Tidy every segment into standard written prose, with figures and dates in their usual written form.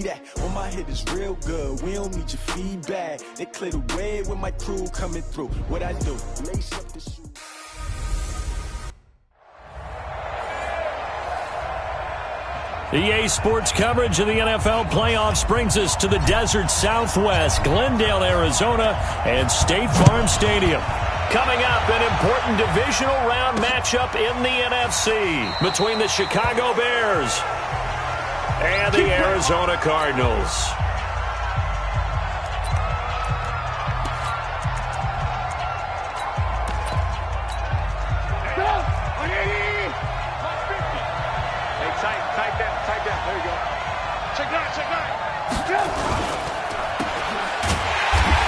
at? Oh, my head is real good. We don't need your feedback. They clear the way with my crew coming through. What I do? Lace up the shoes. EA Sports coverage of the NFL playoffs brings us to the desert Southwest, Glendale, Arizona, and State Farm Stadium. Coming up, an important divisional round matchup in the NFC between the Chicago Bears and the Arizona Cardinals.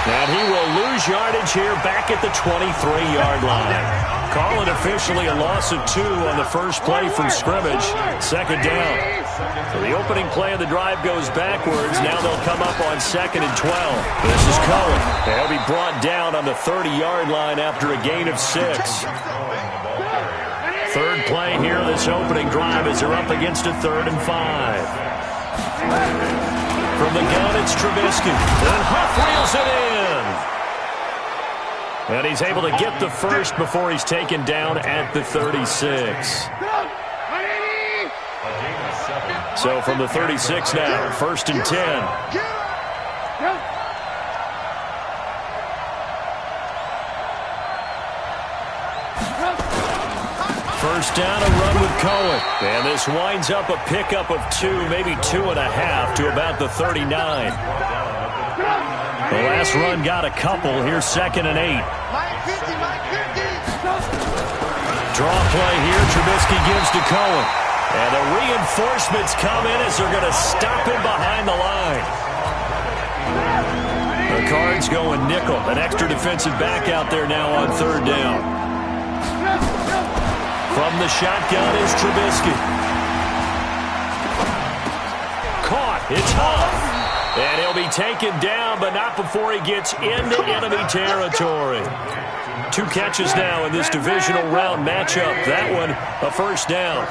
And he will lose yardage here back at the 23-yard line. Call it officially a loss of 2 on the first play from scrimmage. Second down. So the opening play of the drive goes backwards. Now they'll come up on 2nd and 12. This is Cohen. He'll be brought down on the 30-yard line after a gain of 6. Third play here, this opening drive, as they're up against a 3rd and 5. From the gun, it's Trubisky. And Huff reels it in. And he's able to get the first before he's taken down at the 36. So from the 36 now, 1st and 10. First down, a run with Cohen. And this winds up a pickup of 2, maybe 2.5 to about the 39. The last run got a couple. Here's 2nd and 8. Draw play here. Trubisky gives to Cohen. And the reinforcements come in as they're going to stop him behind the line. The Cards going nickel. An extra defensive back out there now on 3rd down. From the shotgun is Trubisky. Caught. It's Huff. And he'll be taken down, but not before he gets into enemy territory. 2 catches now in this divisional round matchup. That one, a first down.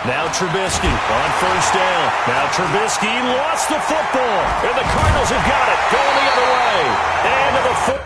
Now Trubisky on 1st down. Now Trubisky lost the football. And the Cardinals have got it. Going the other way. And to the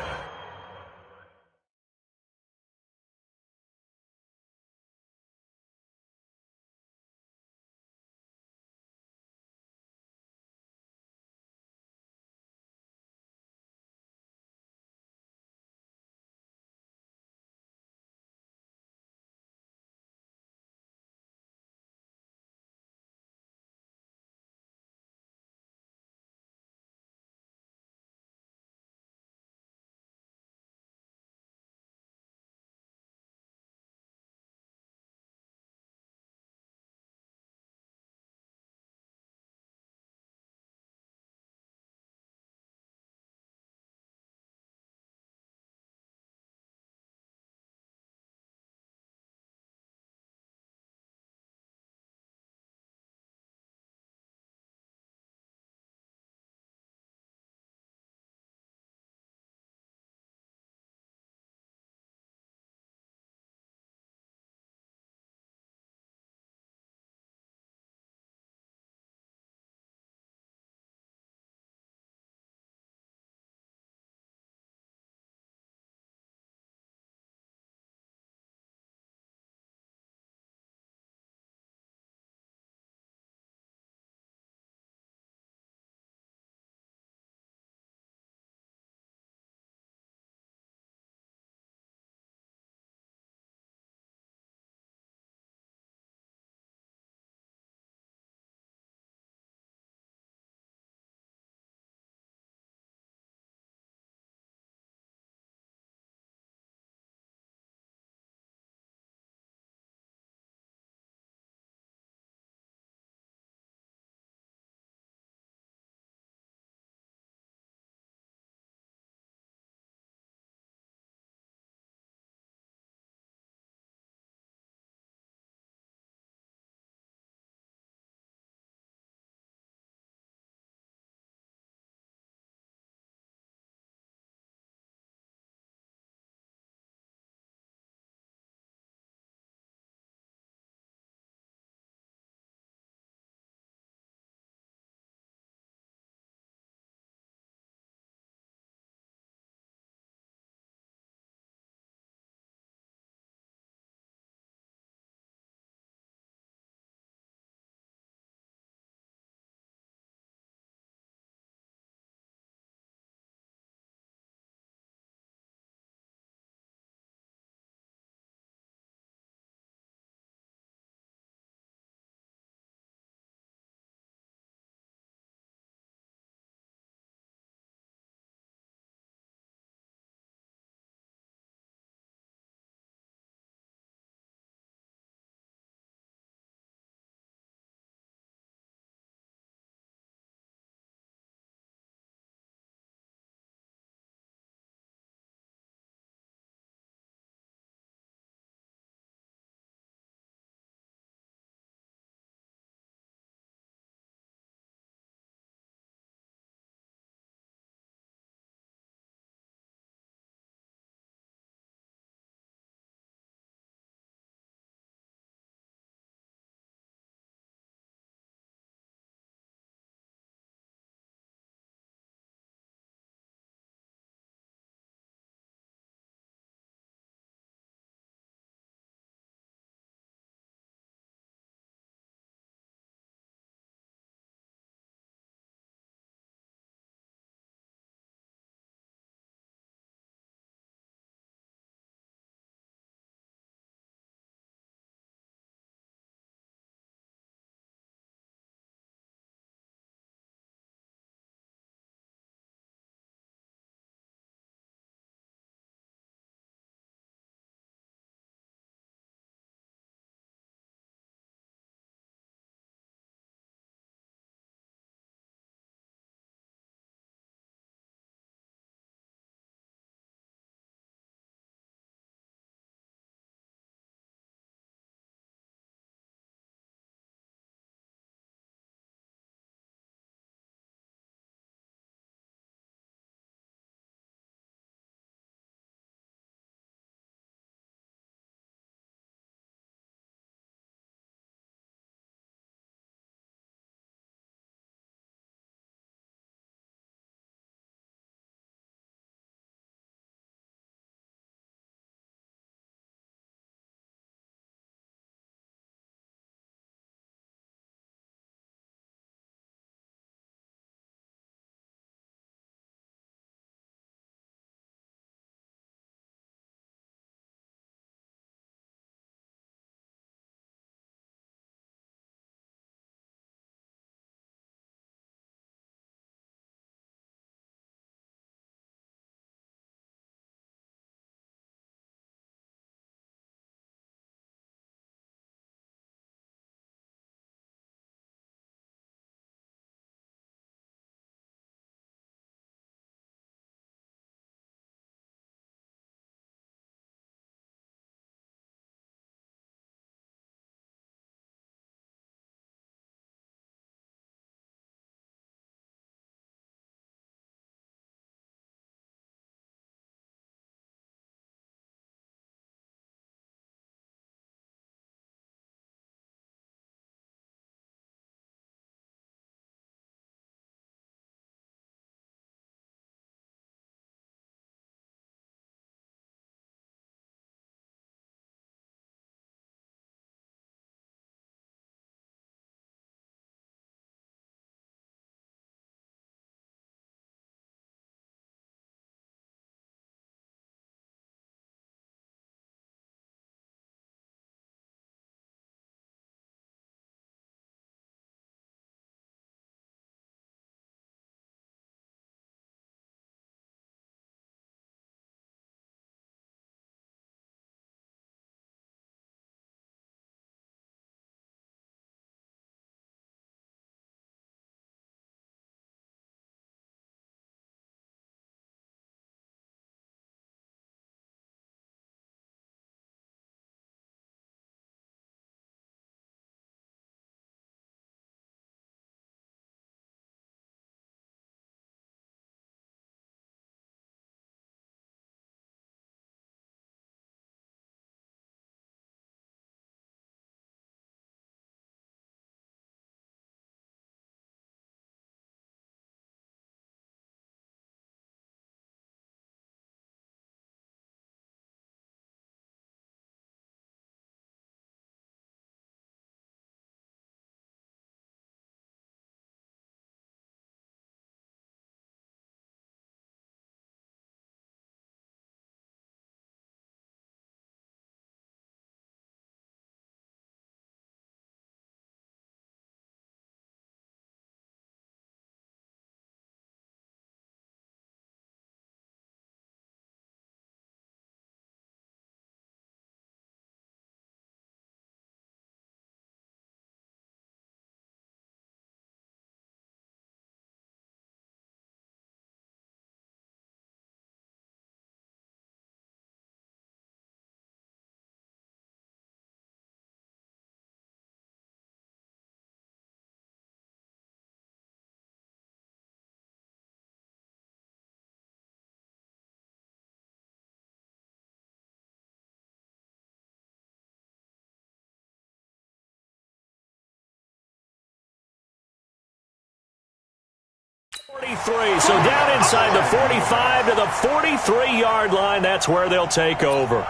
23. So down inside the 45 to the 43-yard line. That's where they'll take over.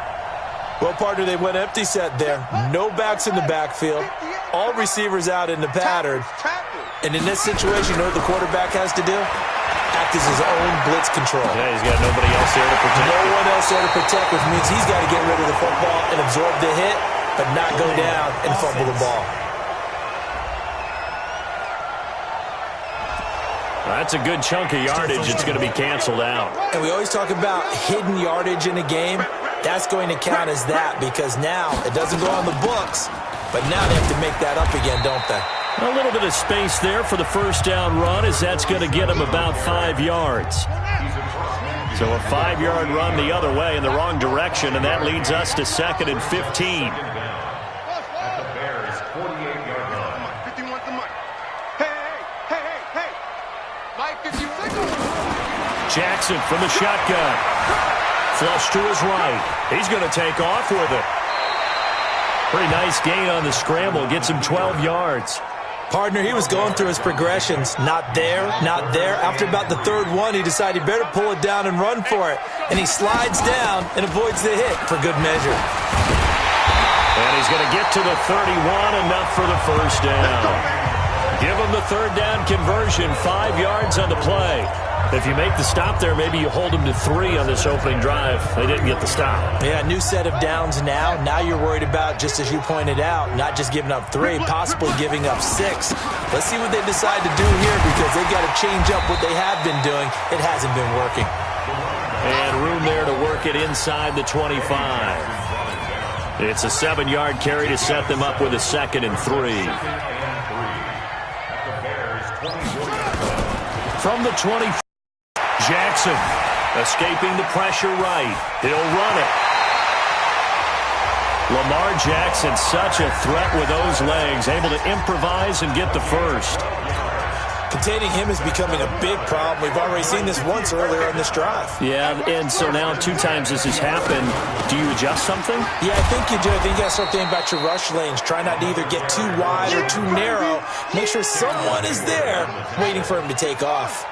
Well, partner, they went empty set there. No backs in the backfield. All receivers out in the pattern. And in this situation, you know what the quarterback has to do? Act as his own blitz control. Yeah, he's got nobody else there to protect. No one else there to protect, which means he's got to get rid of the football and absorb the hit, but not go down and fumble the ball. That's a good chunk of yardage. It's going to be canceled out. And we always talk about hidden yardage in a game. That's going to count as that because now it doesn't go on the books, but now they have to make that up again, don't they? A little bit of space there for the first down run as that's going to get them about 5 yards. So a 5-yard run the other way in the wrong direction, and that leads us to 2nd and 15. Jackson from the shotgun. Flush to his right. He's going to take off with it. Pretty nice gain on the scramble. Gets him 12 yards. Partner, he was going through his progressions. Not there, not there. After about the third one, he decided he better pull it down and run for it. And he slides down and avoids the hit for good measure. And he's going to get to the 31, enough for the first down. Give him the third down conversion, 5 yards on the play. If you make the stop there, maybe you hold them to 3 on this opening drive. They didn't get the stop. Yeah, new set of downs now. Now you're worried about, just as you pointed out, not just giving up 3, possibly giving up 6. Let's see what they decide to do here because they've got to change up what they have been doing. It hasn't been working. And room there to work it inside the 25. It's a 7-yard carry to set them up with a 2nd and 3. From the 20, Jackson escaping the pressure right. He'll run it. Lamar Jackson, such a threat with those legs, able to improvise and get the first. Containing him is becoming a big problem. We've already seen this once earlier on this drive. Yeah, and so now 2 times this has happened. Do you adjust something? Yeah, I think you do. I think you got to start thinking about your rush lanes. Try not to either get too wide or too narrow. Make sure someone is there waiting for him to take off.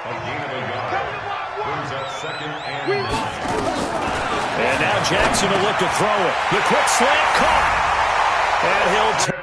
And now Jackson will look to throw it. The quick slant caught. And he'll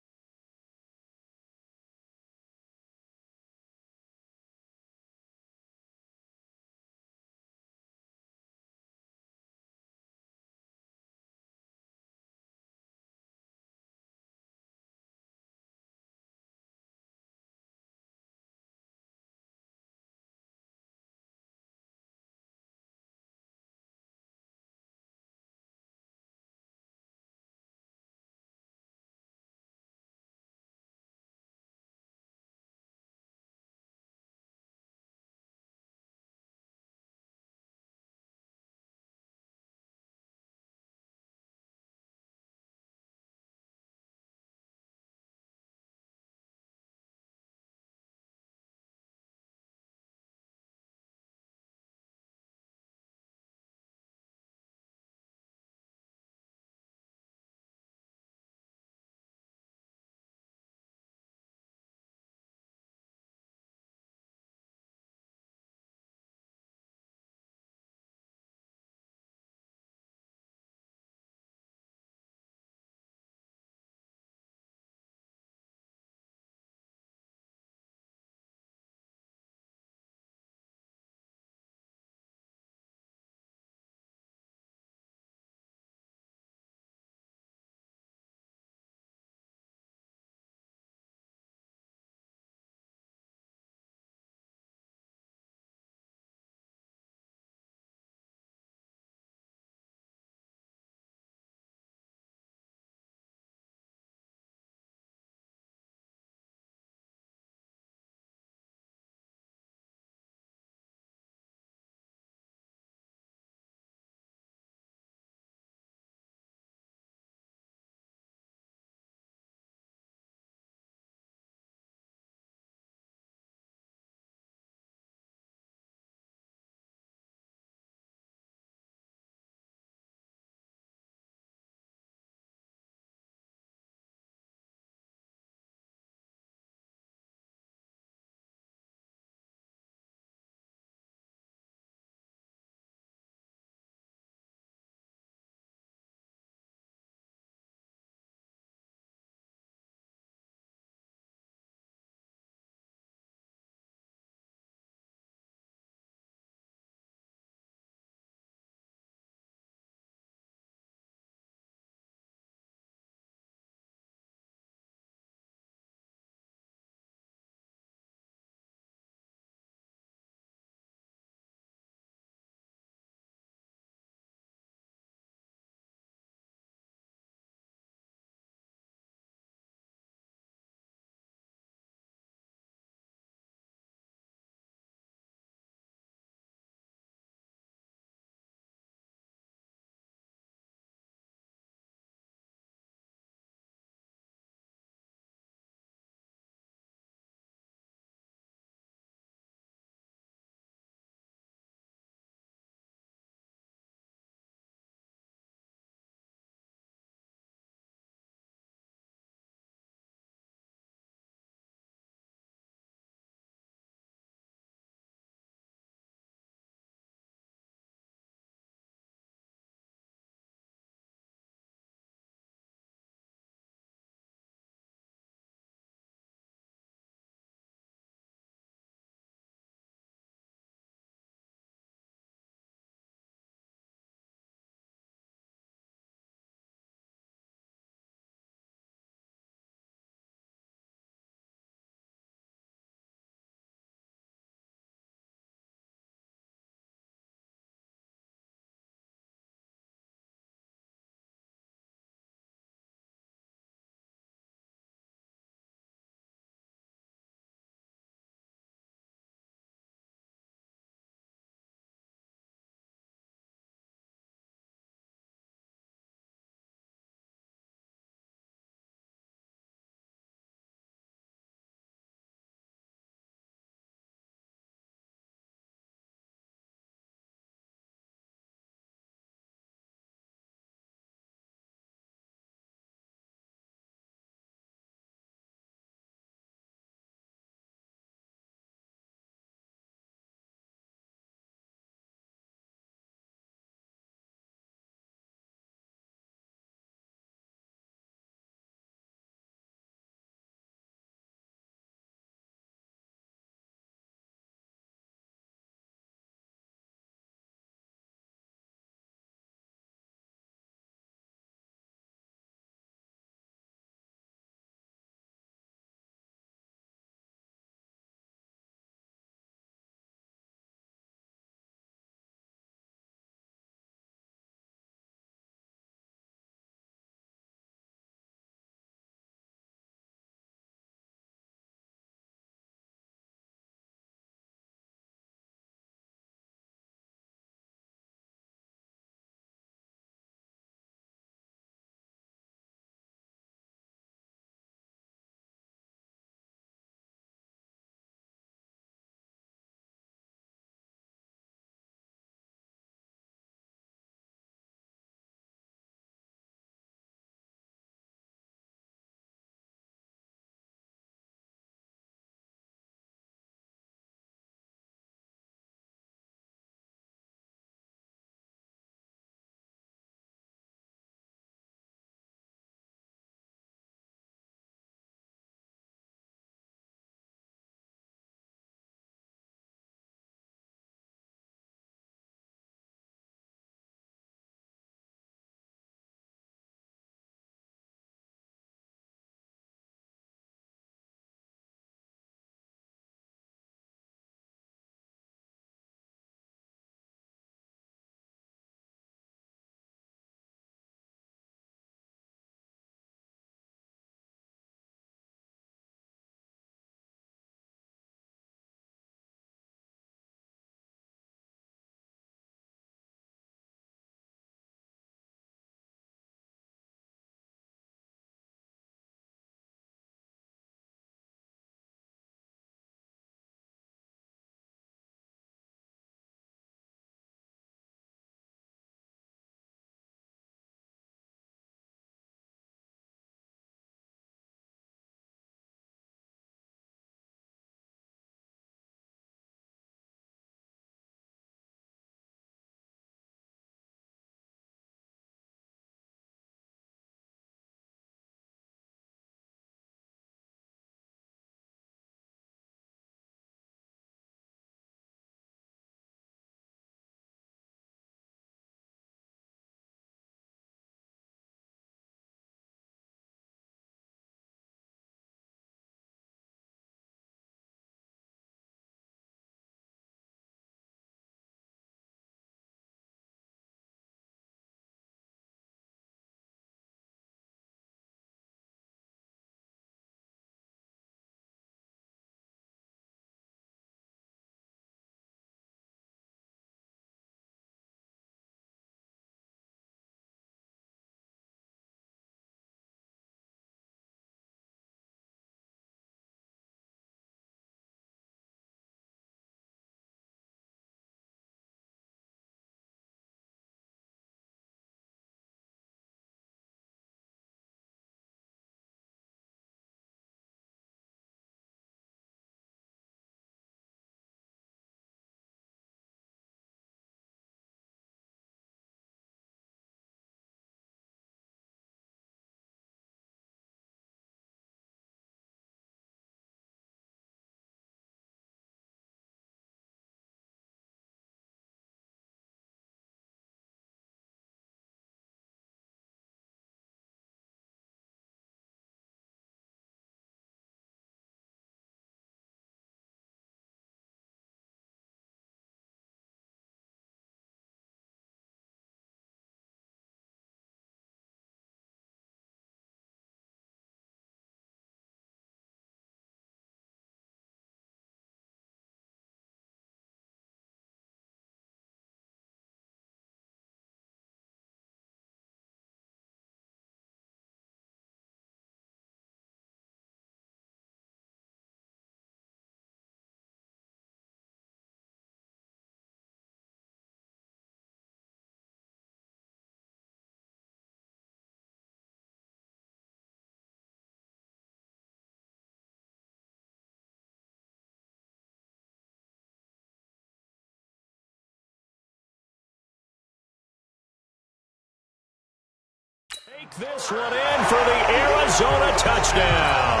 Take this one in for the Arizona touchdown.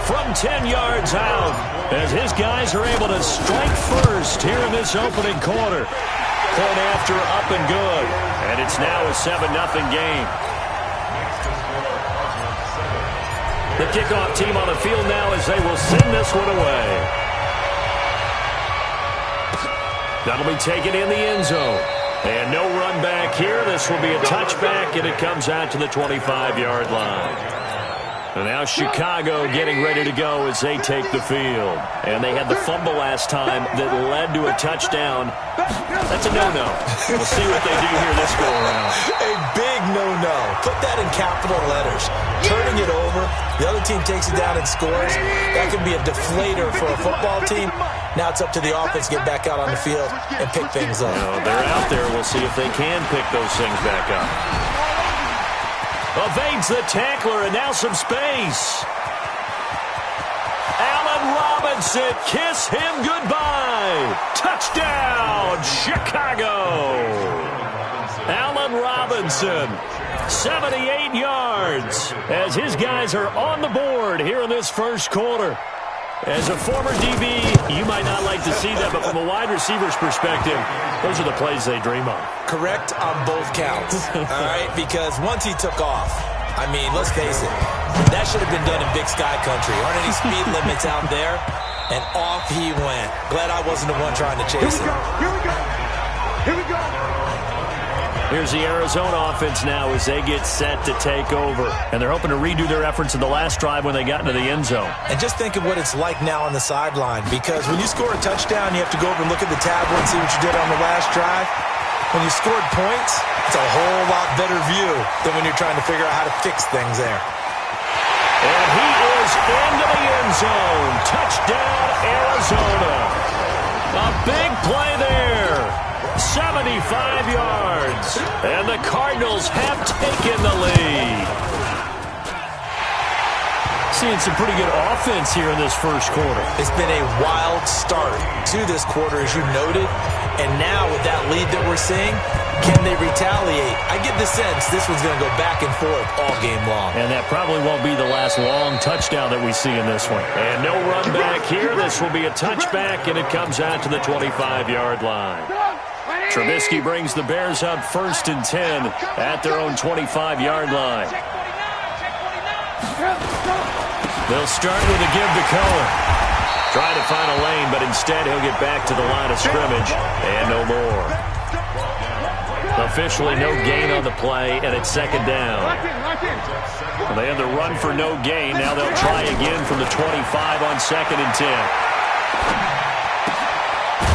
From 10 yards out, as his guys are able to strike first here in this opening quarter. Point after up and good. And it's now a 7-0 game. The kickoff team on the field now as they will send this one away. That'll be taken in the end zone. And no run back here. This will be a touchback, and it comes out to the 25-yard line. And now Chicago getting ready to go as they take the field. And they had the fumble last time that led to a touchdown. That's a no-no. We'll see what they do here this go-around. A big no-no. Put that in capital letters. Turning it over, the other team takes it down and scores. That could be a deflator for a football team. Now it's up to the offense to get back out on the field and pick things up. They're out there. We'll see if they can pick those things back up. Evades the tackler, and now some space. Allen Robinson, kiss him goodbye. Touchdown, Chicago. Allen Robinson, 78 yards, as his guys are on the board here in this first quarter. As a former DB, you might not like to see that, but from a wide receiver's perspective, those are the plays they dream of. Correct on both counts, all right? Because once he took off, I mean, let's face it, that should have been done in Big Sky Country. Aren't any speed limits out there? And off he went. Glad I wasn't the one trying to chase him. Here we go. Here we go. Here's the Arizona offense now as they get set to take over. And they're hoping to redo their efforts in the last drive when they got into the end zone. And just think of what it's like now on the sideline. Because when you score a touchdown, you have to go over and look at the tablet and see what you did on the last drive. When you scored points, it's a whole lot better view than when you're trying to figure out how to fix things there. And he is into the end zone. Touchdown, Arizona. A big play there. 75 yards. And the Cardinals have taken the lead. Seeing some pretty good offense here in this first quarter. It's been a wild start to this quarter, as you noted. And now with that lead that we're seeing, can they retaliate? I get the sense this one's going to go back and forth all game long. And that probably won't be the last long touchdown that we see in this one. And no run back here. This will be a touchback, and it comes out to the 25-yard line. Trubisky brings the Bears up 1st and 10 at their own 25-yard line. They'll start with a give to Cohen. Try to find a lane, but instead he'll get back to the line of scrimmage, and no more. Officially no gain on the play, and it's 2nd down. Well, they had the run for no gain. Now they'll try again from the 25 on 2nd and 10.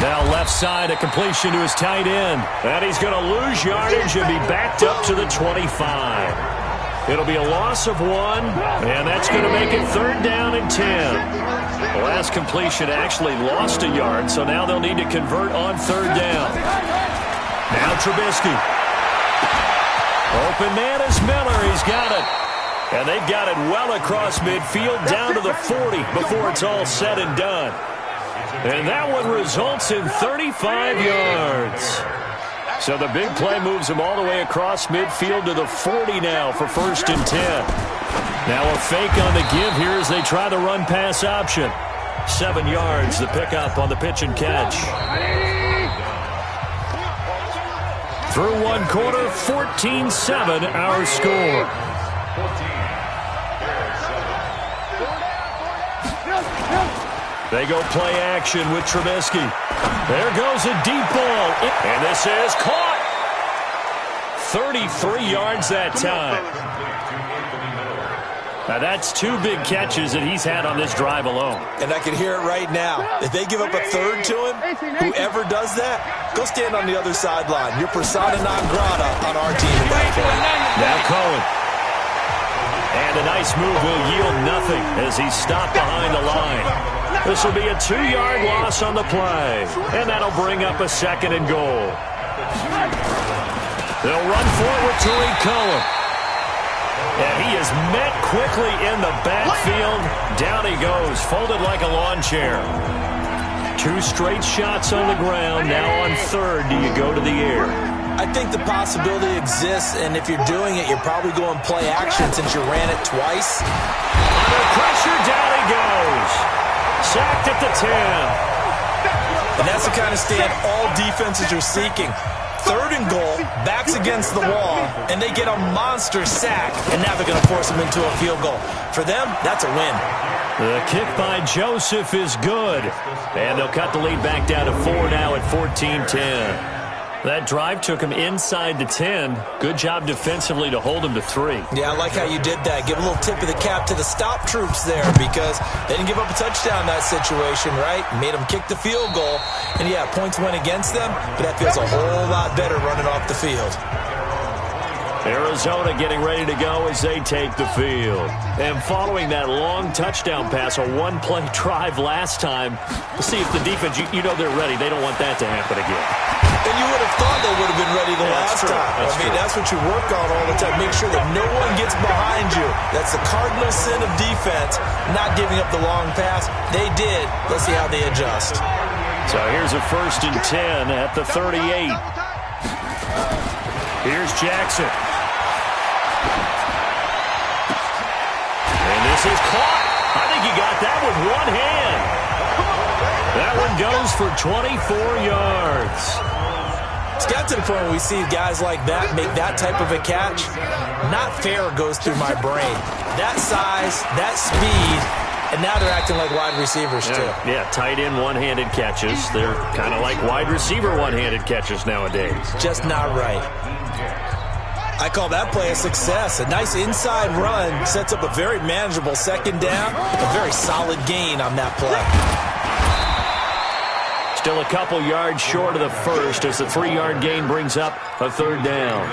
Now left side, a completion to his tight end. And he's going to lose yardage and be backed up to the 25. It'll be a loss of 1, and that's going to make it 3rd down and 10. The last completion actually lost a yard, so now they'll need to convert on 3rd down. Now Trubisky. Open man is Miller. He's got it. And they've got it well across midfield down to the 40 before it's all said and done. And that one results in 35 yards. So the big play moves him all the way across midfield to the 40 now for 1st and 10. Now a fake on the give here as they try the run-pass option. 7 yards, the pickup on the pitch and catch. Through 1 quarter, 14-7 our score. They go play action with Trubisky. There goes a deep ball. And this is caught. 33 yards that time. Now that's 2 big catches that he's had on this drive alone. And I can hear it right now. If they give up a 3rd to him, whoever does that, go stand on the other sideline. You're persona non grata on our team at that point. Now Cohen. And a nice move will yield nothing as he's stopped behind the line. This will be a 2-yard loss on the play. And that'll bring up a 2nd and goal. They'll run forward to Tariq Cohen. And he is met quickly in the backfield. Down he goes, folded like a lawn chair. 2 straight shots on the ground. Now on 3rd, do you go to the air? I think the possibility exists, and if you're doing it, you're probably going play action since you ran it twice. Under pressure, down he goes. Sacked at the 10. And that's the kind of stand all defenses are seeking. 3rd and goal, backs against the wall, and they get a monster sack, and now they're going to force them into a field goal. For them, that's a win. The kick by Joseph is good, and they'll cut the lead back down to 4 now at 14-10. That drive took him inside the 10. Good job defensively to hold him to 3. Yeah, I like how you did that. Give a little tip of the cap to the stop troops there because they didn't give up a touchdown in that situation, right? Made them kick the field goal. And, yeah, points went against them, but that feels a whole lot better running off the field. Arizona getting ready to go as they take the field. And following that long touchdown pass, a one-play drive last time, we'll see if the defense, you know they're ready. They don't want that to happen again. And you would have thought they would have been ready the last time. That's what you work on all the time. Make sure that no one gets behind you. That's the cardinal sin of defense, not giving up the long pass. They did. Let's see how they adjust. So here's a 1st and 10 at the 38. Here's Jackson. And this is caught. I think he got that with one hand. That one goes for 24 yards. It's got to the point where we see guys like that make that type of a catch. Not fair goes through my brain. That size, that speed, and now they're acting like wide receivers too. Yeah, tight end one-handed catches. They're kind of like wide receiver one-handed catches nowadays. Just not right. I call that play a success. A nice inside run sets up a very manageable 2nd down. A very solid gain on that play. Still a couple yards short of the first as the 3-yard gain brings up a 3rd down.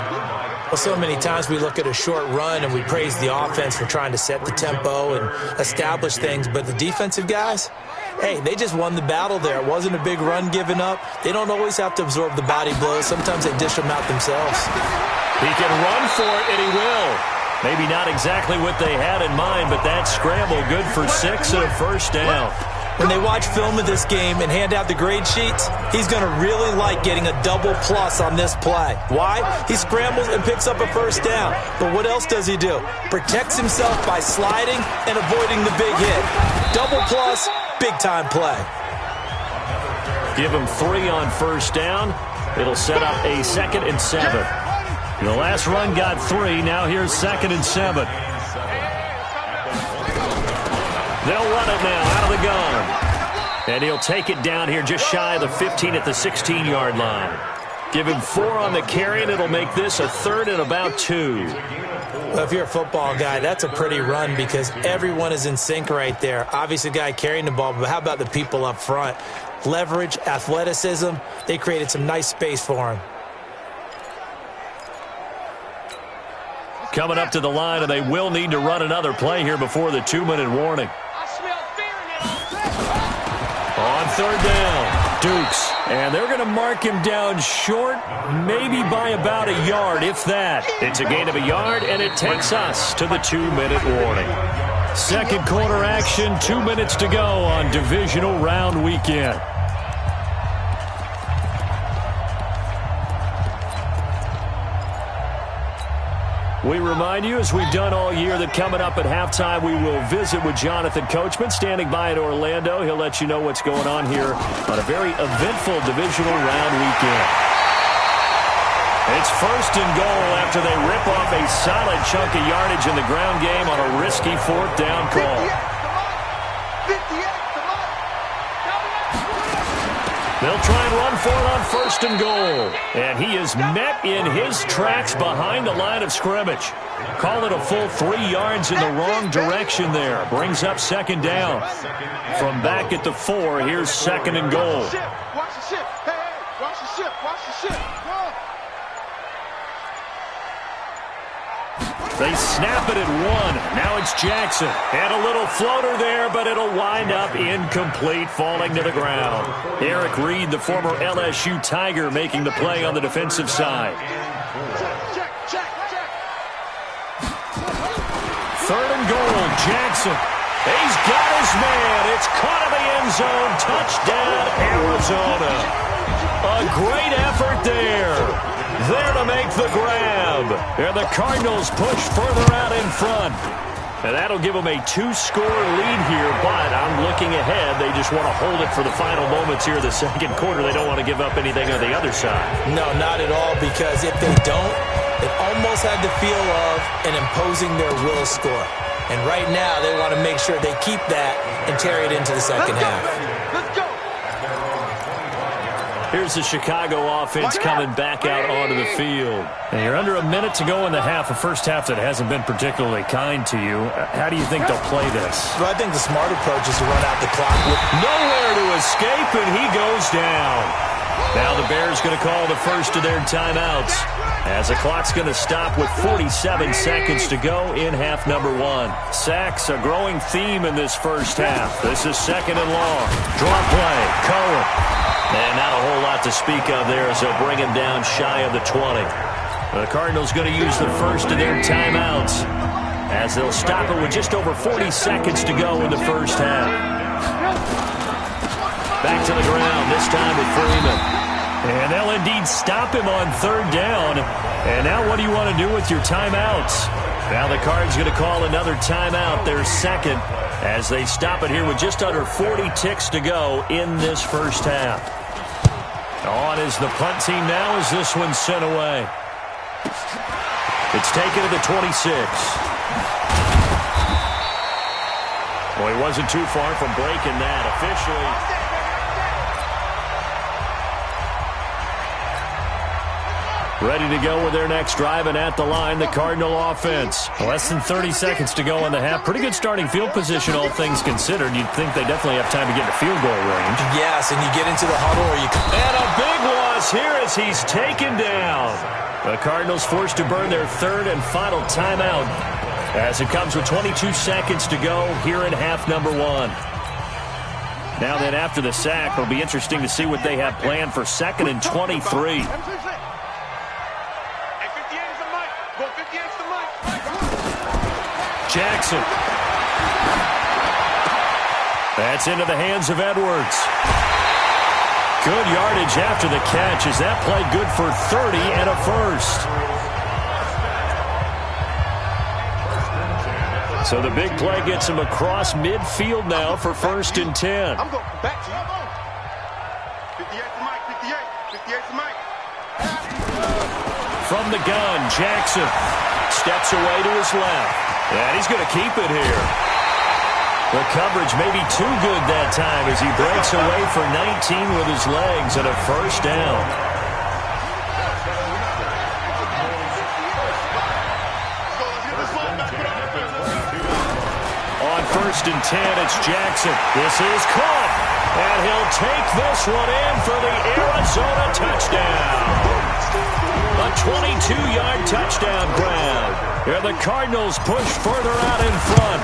Well, so many times we look at a short run and we praise the offense for trying to set the tempo and establish things, but the defensive guys, hey, they just won the battle there. It wasn't a big run given up. They don't always have to absorb the body blows. Sometimes they dish them out themselves. He can run for it, and he will. Maybe not exactly what they had in mind, but that scramble good for 6 and a 1st down. When they watch film of this game and hand out the grade sheets, he's going to really like getting a double plus on this play. Why? He scrambles and picks up a 1st down. But what else does he do? Protects himself by sliding and avoiding the big hit. Double plus, big-time play. Give him 3 on 1st down. It'll set up a 2nd and 7. The last run got 3. Now here's 2nd and 7. They'll run it now out of the gun. And he'll take it down here just shy of the 15 at the 16-yard line. Give him 4 on the carry, and it'll make this a 3rd and about 2. Well, if you're a football guy, that's a pretty run because everyone is in sync right there. Obviously, the guy carrying the ball, but how about the people up front? Leverage, athleticism, they created some nice space for him. Coming up to the line, and they will need to run another play here before the 2-minute warning. On 3rd down, Dukes. And they're going to mark him down short, maybe by about a yard, if that. It's a gain of a yard, and it takes us to the 2-minute warning. 2nd quarter action, 2 minutes to go on divisional round weekend. We remind you, as we've done all year, that coming up at halftime, we will visit with Jonathan Coachman, standing by in Orlando. He'll let you know what's going on here on a very eventful divisional round weekend. It's 1st and goal after they rip off a solid chunk of yardage in the ground game on a risky 4th down call. They'll try and run for it on 1st and goal. And he is met in his tracks behind the line of scrimmage. Call it a full 3 yards in the wrong direction there. Brings up 2nd down. From back at the 4, here's 2nd and goal. Watch the ship. Hey, watch the ship. Watch the ship. They snap it at 1. Now it's Jackson. And a little floater there, but it'll wind up incomplete, falling to the ground. Eric Reed, the former LSU Tiger, making the play on the defensive side. 3rd and goal, Jackson. He's got his man. It's caught in the end zone. Touchdown, Arizona. A great effort there. there to make the grab. And the Cardinals push further out in front. And that'll give them a 2-score lead here, but I'm looking ahead. They just want to hold it for the final moments here of the second quarter. They don't want to give up anything on the other side. No, not at all, because if they don't, it almost had the feel of an imposing their will score. And right now, they want to make sure they keep that and carry it into the second half. Let's go. Here's the Chicago offense coming back out onto the field. And you're under a minute to go in the half, a first half that hasn't been particularly kind to you. How do you think they'll play this? Well, I think the smart approach is to run out the clock. Nowhere to escape, and he goes down. Now the Bears going to call the first of their timeouts, as the clock's going to stop with 47 seconds to go in half number 1. Sacks, a growing theme in this first half. This is second and long. Draw play, Cohen. And not a whole lot to speak of there as they'll bring him down shy of the 20. The Cardinals going to use the first of their timeouts, as they'll stop it with just over 40 seconds to go in the first half. Back to the ground, this time with Freeman. And they'll indeed stop him on third down. And now what do you want to do with your timeouts? Now the Cards going to call another timeout, their second, as they stop it here with just under 40 ticks to go in this first half. On is the punt team now as this one's sent away. It's taken to the 26. Well, he wasn't too far from breaking that officially. Ready to go with their next drive, and at the line, the Cardinal offense. Less than 30 seconds to go in the half. Pretty good starting field position, all things considered. You'd think they definitely have time to get to field goal range. Yes, and you get into the huddle or you... And a big loss here as he's taken down. The Cardinals forced to burn their third and final timeout, as it comes with 22 seconds to go here in half number 1. Now then, after the sack, it'll be interesting to see what they have planned for second and 23. Jackson. That's into the hands of Edwards. Good yardage after the catch, as that play good for 30 and a first. So the big play gets him across midfield now for first and 10. I'm going back to you. 58 to Mike, 58 to Mike. From the gun, Jackson steps away to his left. And he's going to keep it here. The coverage may be too good that time as he breaks away for 19 with his legs and a first down. On first and 10, it's Jackson. This is caught. And he'll take this one in for the Arizona touchdown. A 22-yard touchdown grab. Here the Cardinals push further out in front.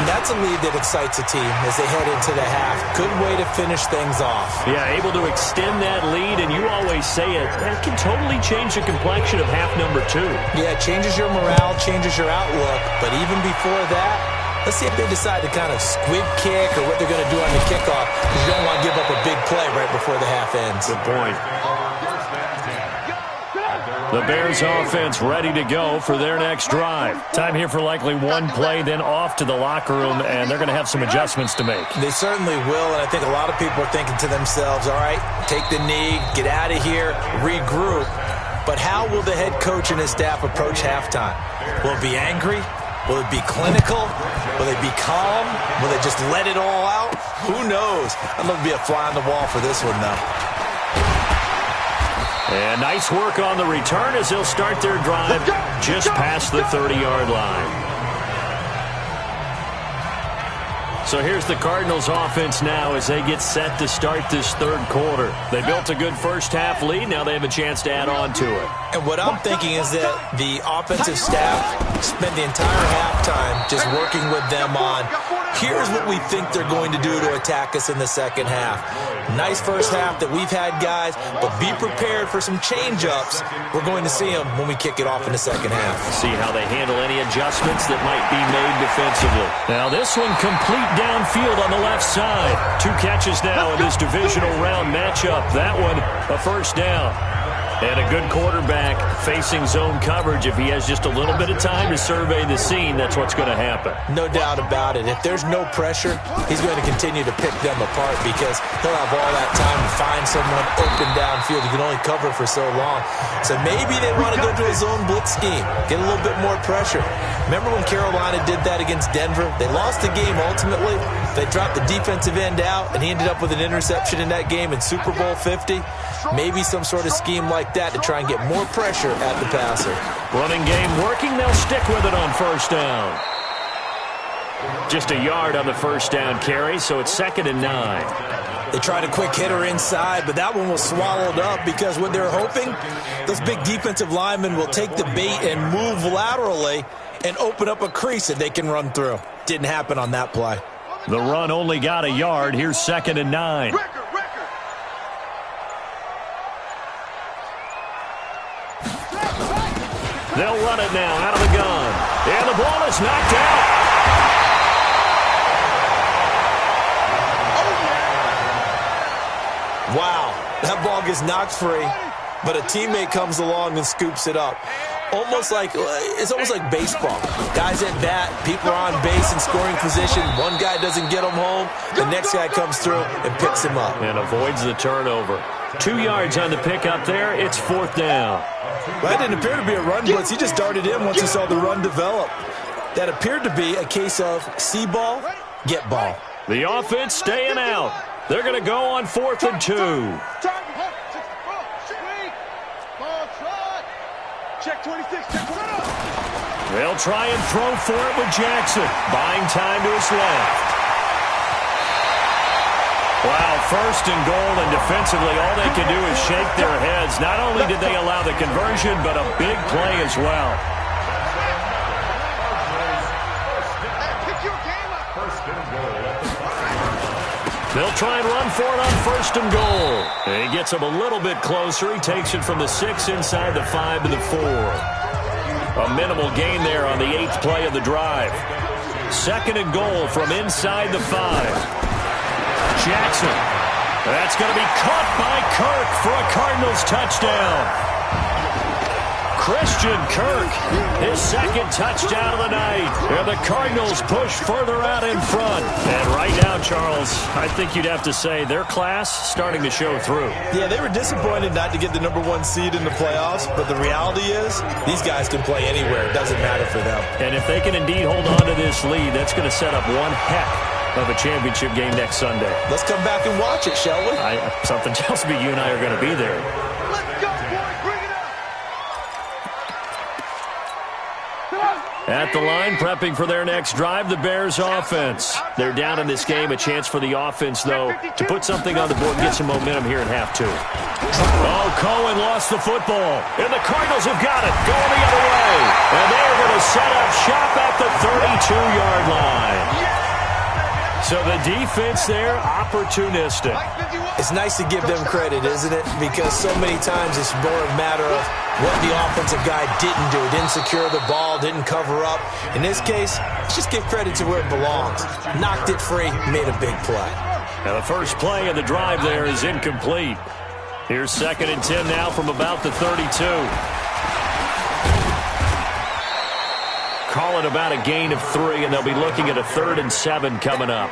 And that's a lead that excites a team as they head into the half. Good way to finish things off. Yeah, able to extend that lead, and you always say it, that can totally change the complexion of half number 2. Yeah, it changes your morale, changes your outlook. But even before that, let's see if they decide to kind of squib kick or what they're going to do on the kickoff, because you don't want to give up a big play right before the half ends. Good point. The Bears offense ready to go for their next drive. Time here for likely one play, then off to the locker room, and they're going to have some adjustments to make. They certainly will, and I think a lot of people are thinking to themselves, all right, take the knee, get out of here, regroup. But how will the head coach and his staff approach halftime? Will it be angry? Will it be clinical? Will they be calm? Will they just let it all out? Who knows? I'd love to be a fly on the wall for this one, though. And nice work on the return as they'll start their drive just past the 30-yard line. So here's the Cardinals offense now as they get set to start this third quarter. They built a good first half lead. Now they have a chance to add on to it. And what I'm thinking is that the offensive staff spent the entire halftime just working with them on, here's what we think they're going to do to attack us in the second half. Nice first half that we've had, guys, but be prepared for some change-ups. We're going to see them when we kick it off in the second half. See how they handle any adjustments that might be made defensively. Now this one complete downfield on the left side. 2 catches now in this divisional round matchup. That one a first down. And a good quarterback facing zone coverage, if he has just a little bit of time to survey the scene, that's what's going to happen. No doubt about it. If there's no pressure, he's going to continue to pick them apart because he'll have all that time to find someone open downfield. He can only cover for so long. So maybe they want to go to a zone blitz scheme, get a little bit more pressure. Remember when Carolina did that against Denver? They lost the game ultimately. They dropped the defensive end out, and he ended up with an interception in that game in Super Bowl 50. Maybe some sort of scheme like that to try and get more pressure at the passer. Running game working. They'll stick with it on first down. Just a yard on the first down carry, so it's 2nd and 9. They tried a quick hitter inside, but that one was swallowed up because what they're hoping, those big defensive linemen will take the bait and move laterally and open up a crease that they can run through. Didn't happen on that play. The run only got a yard. Here's 2nd and 9. They'll run it now out of the gun. And the ball is knocked out. Wow, that ball gets knocked free, but a teammate comes along and scoops it up. It's almost like baseball. Guys at bat, people are on base in scoring position. One guy doesn't get him home. The next guy comes through and picks him up. And avoids the turnover. 2 yards on the pickup there. It's 4th down. That didn't appear to be a run blitz. He just darted in once he saw the run develop. That appeared to be a case of see ball, get ball. The offense staying out. They're going to go on 4th and 2. Check 26, check 26. They'll try and throw for it with Jackson. Buying time to his left. Wow, 1st and goal, and defensively all they can do is shake their heads. Not only did they allow the conversion, but a big play as well. They'll try and run for it on 1st and goal. And he gets him a little bit closer. He takes it from the 6 inside the 5 to the 4. A minimal gain there on the 8th play of the drive. 2nd and goal from inside the 5. Jackson. That's going to be caught by Kirk for a Cardinals touchdown. Christian Kirk, his 2nd touchdown of the night. And the Cardinals push further out in front. And right now, Charles, I think you'd have to say their class starting to show through. Yeah, they were disappointed not to get the #1 seed in the playoffs, but the reality is these guys can play anywhere. It doesn't matter for them. And if they can indeed hold on to this lead, that's going to set up one heck of a championship game next Sunday. Let's come back and watch it, shall we? Something tells me you and I are going to be there. Let's go, boys. Bring it up. At the line, prepping for their next drive, the Bears offense. They're down in this game. A chance for the offense, though, to put something on the board and get some momentum here in half 2. Oh, Cohen lost the football. And the Cardinals have got it. Going the other way. And they're going to set up shop at the 32-yard line. So the defense there, opportunistic. It's nice to give them credit, isn't it? Because so many times it's more a matter of what the offensive guy didn't do. Didn't secure the ball, didn't cover up. In this case, let's just give credit to where it belongs. Knocked it free, made a big play. Now the first play of the drive there is incomplete. Here's 2nd and 10 now from about the 32. Call it about a gain of 3, and they'll be looking at a 3rd and 7 coming up.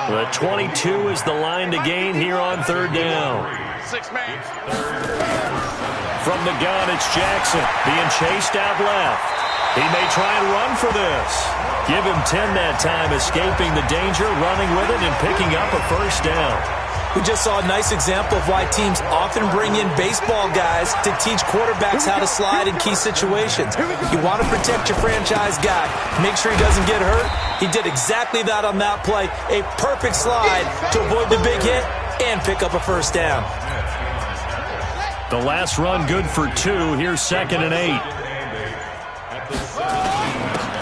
The 22 is the line to gain here on 3rd down. 6 man. From the gun, it's Jackson being chased out left. He may try and run for this. Give him 10 that time, escaping the danger, running with it, and picking up a 1st down. We just saw a nice example of why teams often bring in baseball guys to teach quarterbacks how to slide in key situations. You want to protect your franchise guy. Make sure he doesn't get hurt. He did exactly that on that play. A perfect slide to avoid the big hit and pick up a 1st down. The last run good for 2. Here's 2nd and 8.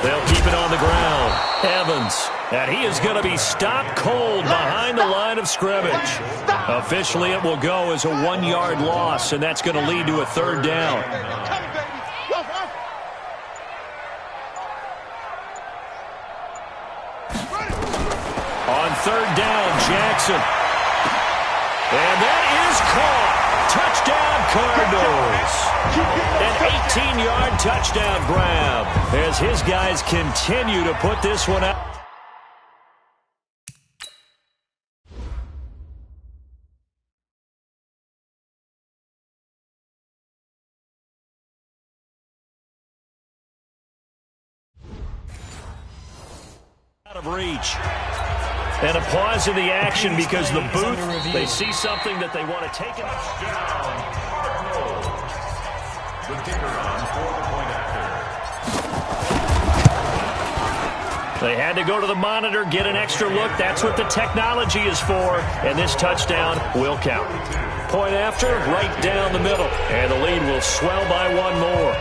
They'll keep it on the ground. Evans. And he is going to be stopped cold behind the line of scrimmage. Officially, it will go as a 1-yard loss, and that's going to lead to a 3rd down. On 3rd down, Jackson. And that is caught. Touchdown, Cardinals. An 18-yard touchdown grab as his guys continue to put this one out. Out of reach. And a pause in the action because the booth, they see something that they want to take it. The kicker on for the point after. They had to go to the monitor, get an extra look. That's what the technology is for. And this touchdown will count. Point after, right down the middle. And the lead will swell by one more.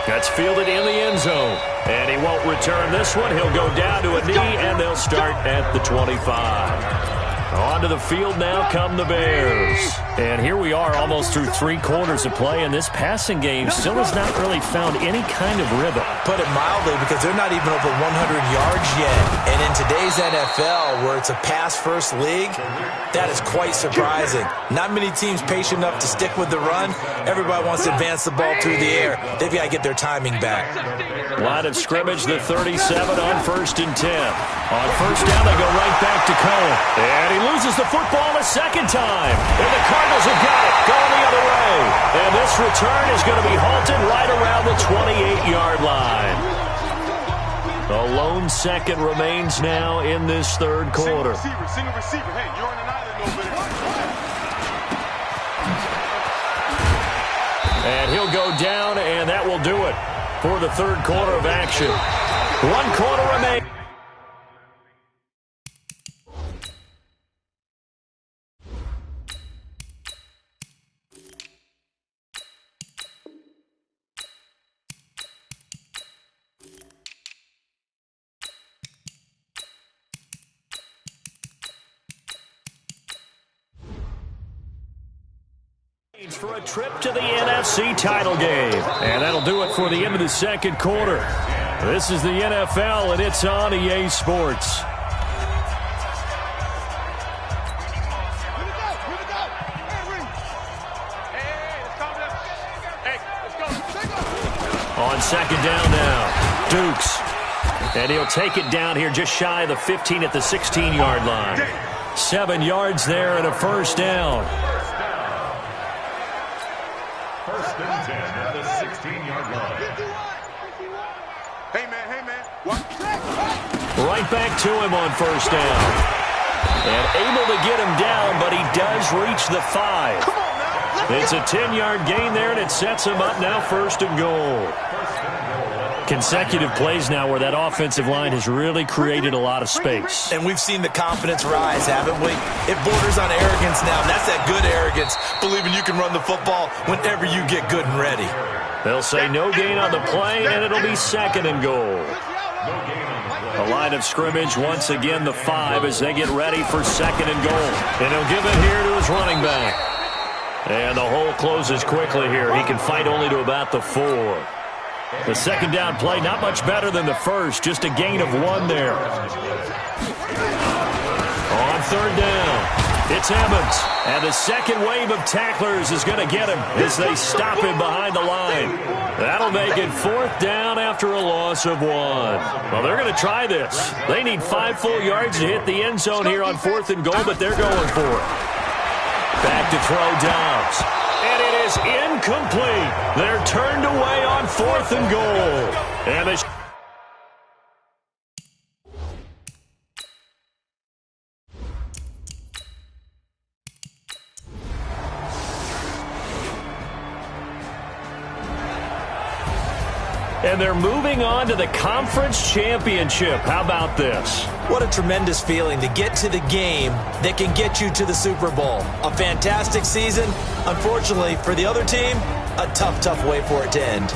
That's fielded in the end zone. And he won't return this one. He'll go down to a knee, and they'll start at the 25. Onto the field now come the Bears. And here we are almost through 3 quarters of play, and this passing game still has not really found any kind of rhythm. Put it mildly, because they're not even over 100 yards yet. And in today's NFL, where it's a pass-first league, that is quite surprising. Not many teams patient enough to stick with the run. Everybody wants to advance the ball through the air. They've got to get their timing back. Line of scrimmage, the 37 on 1st and 10. On 1st down, they go right back to Cohen. And he loses the football a second time. And the Cardinals have got it, going the other way. And this return is going to be halted right around the 28-yard line. A lone second remains now in this third quarter. Single receiver. Hey, you're on an island over there. And he'll go down, and that will do it for the third quarter of action. 1 quarter remains. For a trip to the NFC title game. And that'll do it for the end of the second quarter. This is the NFL, and it's on EA Sports. On second down now, Dukes. And he'll take it down here just shy of the 15 at the 16-yard line. 7 yards there and a first down. First and 10 at the 16-yard line. Hey, man. What? Right back to him on first down. And able to get him down, but he does reach the 5. It's a 10-yard gain there, and it sets him up now 1st and goal. Consecutive plays now where that offensive line has really created a lot of space. And we've seen the confidence rise, haven't we? It borders on arrogance now. That's that good arrogance, believing you can run the football whenever you get good and ready. They'll say no gain on the play, and it'll be 2nd and goal. The line of scrimmage, once again, the 5 as they get ready for 2nd and goal. And he'll give it here to his running back. And the hole closes quickly here. He can fight only to about the 4. The second down play, not much better than the first, just a gain of 1 there. On third down, it's Evans. And the second wave of tacklers is going to get him as they stop him behind the line. That'll make it 4th down after a loss of 1. Well, they're going to try this. They need 5 full yards to hit the end zone here on 4th and goal, but they're going for it. Back to throw Downs. And it is incomplete. They're turned away on 4th and goal. And they... And they're moving on to the conference championship. How about this? What a tremendous feeling to get to the game that can get you to the Super Bowl. A fantastic season. Unfortunately, for the other team, a tough way for it to end.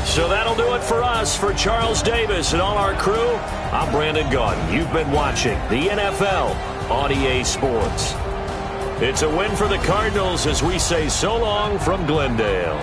So that'll do it for us. For Charles Davis and all our crew, I'm Brandon Gaudin. You've been watching the NFL on EA Sports. It's a win for the Cardinals as we say so long from Glendale.